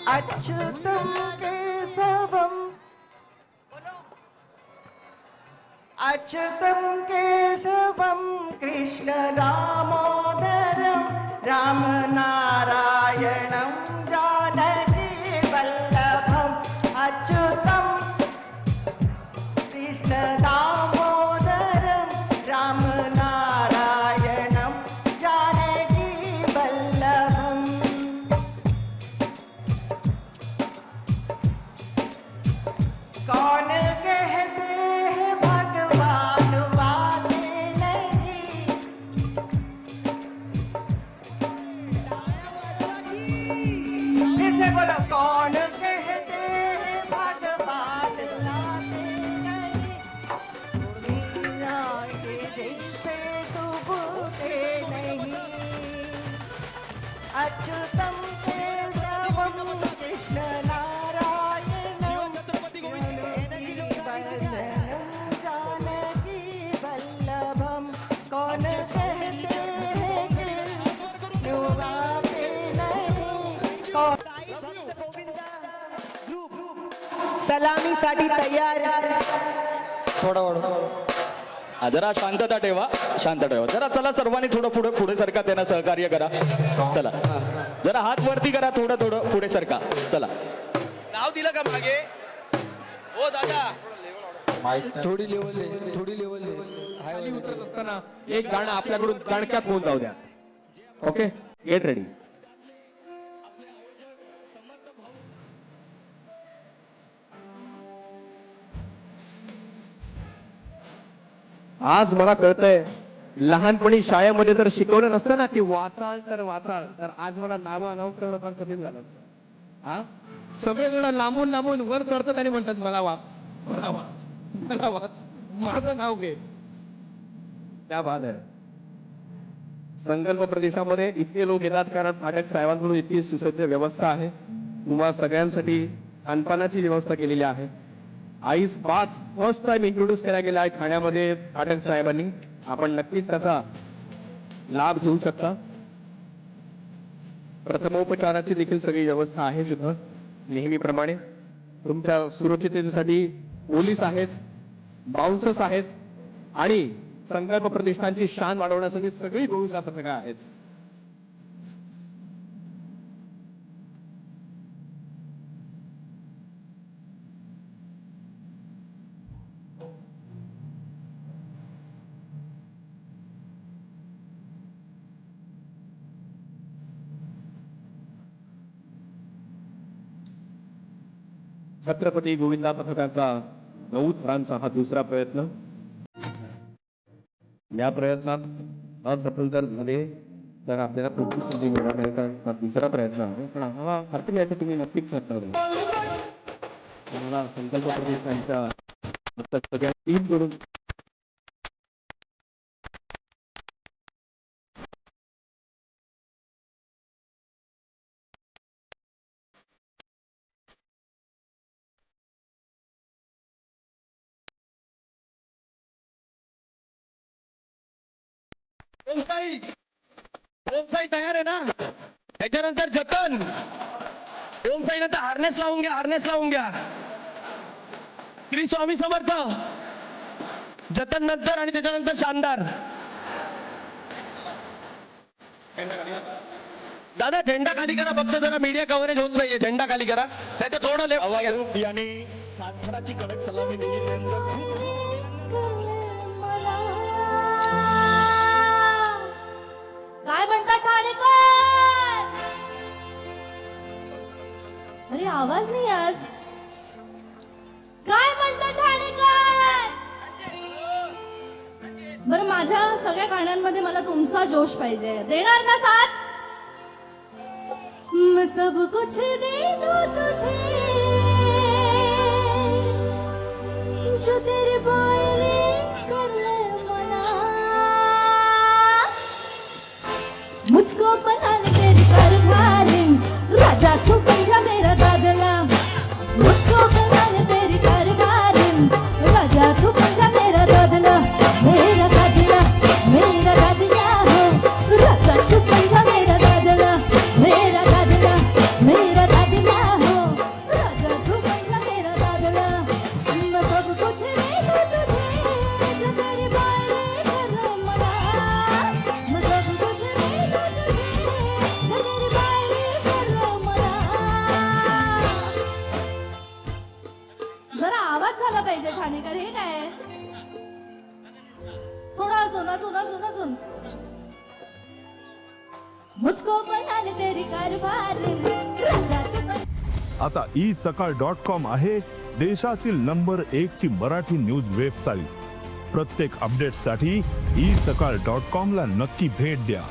अच्युतं केशवम् अच्युतं केशवं कृष्ण दामोदरं रामनारायणं जानकी वल्लभम् अच्युतं कृष्ण दामोदरं रामनारायणं जानकी वल्लभम् कौन कहते हैं भगवान वाले नहीं फिर से बोलो कौन कहते हैं भगवान वाले नहीं मीरा के जैसे डूबते नहीं अच्युतम केशवम कृष्ण नारायणम जानकी वल्लभम कौन कहते हैं कि युवाते नहीं कौन सलामीसाठी तयार. थोडा जरा शांतता ठेवा, शांत ठेवा जरा. चला सर्वांनी थोडं पुढे पुढे सरका, त्यांना सहकार्य करा. चला जरा हात वरती करा, थोडं थोडं पुढे सरका. चला नाव दिलं का मागे? ओ दादा थोडी लेवल खाली उतरत असताना एक गाणं आपल्याकडून दणक्यात होऊन जाऊ द्या. Okay, get ready. आज मला कळतंय, लहानपणी शाळेमध्ये जर शिकवलं नसतं ना की वाचाल तर आज मला नाव अनाऊन्स करणं फार कठीण झालं असतं. हा, सगळेजण लांबून लांबून वर चढतात आणि म्हणतात मला वाच, मला वाच, मला वाच, माझं नाव घे. त्या बाद आहे. संकल्प प्रदेशामध्ये इतके लोक येतात कारण पाटक साहेबांकडून इतकी सुसज्ज व्यवस्था आहे. तुम्हा सगळ्यांसाठी खानपानाची व्यवस्था केलेली आहे. आईस बात फर्स्ट टाइम इंट्रोड्यूस केला गेला आहे ठाण्यामध्ये पाटक साहेबांनी. आपण नक्कीच त्याचा लाभ घेऊ शकता. प्रथमोपचाराची देखील सगळी व्यवस्था आहे सुद्धा नेहमीप्रमाणे. तुमच्या सुरक्षिततेसाठी पोलीस आहेत, बाउन्सर्स आहेत आणि संकल्प प्रतिष्ठानची शान वाढवण्यासाठी सगळी भूमिका पथकं आहेत. छत्रपती गोविंदा पथकाचा 9 थरांचा हा दुसरा प्रयत्न. या प्रयत्नात असफल जर झाले तर आपल्याला पुढची संधी मिळणार. हा दुसरा प्रयत्न आहे, पण आम्हाला खात्री आहे तुम्ही नक्कीच करणार. तुम्हाला संकल्प प्रतिष्ठानच्या सगळ्या टीम कडून ओमसाई तयार आहे ना? त्याच्यानंतर जतन. ओमसाई नंतर हार्नेस लावून घ्या. श्री स्वामी समर्थ. जतन नंतर आणि त्याच्यानंतर शानदार. दादा झेंडा खाली करा, फक्त जरा मीडिया कव्हरेज होत नाहीये. झेंडा खाली करा, त्याच्या थोडं याने सातराची कडक सलामी दिली. त्यांचं काय म्हणतात ठाणेकर? अरे आवाज नाही आज. काय म्हणतात ठाणेकर? बरं, माझ्या सगळ्या गाण्यांमध्ये मला तुमचा जोश पाहिजे. देणार ना साथ? मैं सब कुछ दे दूं तुझे जो तेरे बोले कर ले मना. मुझको बना ले तेरी कारभारी, राजा तू बन जा मेरा दादला. मुझको बना ले तेरी कारभारी, राजा तू बन जा मेरा दादला. मेरा दादला हो, राजा तू बन जा मेरा दादला. मेरा दादला हो. जरा आवाज झाला पाहिजे ठाणेकर. हे काय थोडा अजून अजून अजून अजून. मुझको बना ले तेरी कारभार राजा तू बन. आता isakal.com आहे देशातील नंबर 1 ची मराठी न्यूज वेबसाईट. प्रत्येक अपडेटसाठी isakal.com ला नक्की भेट द्या.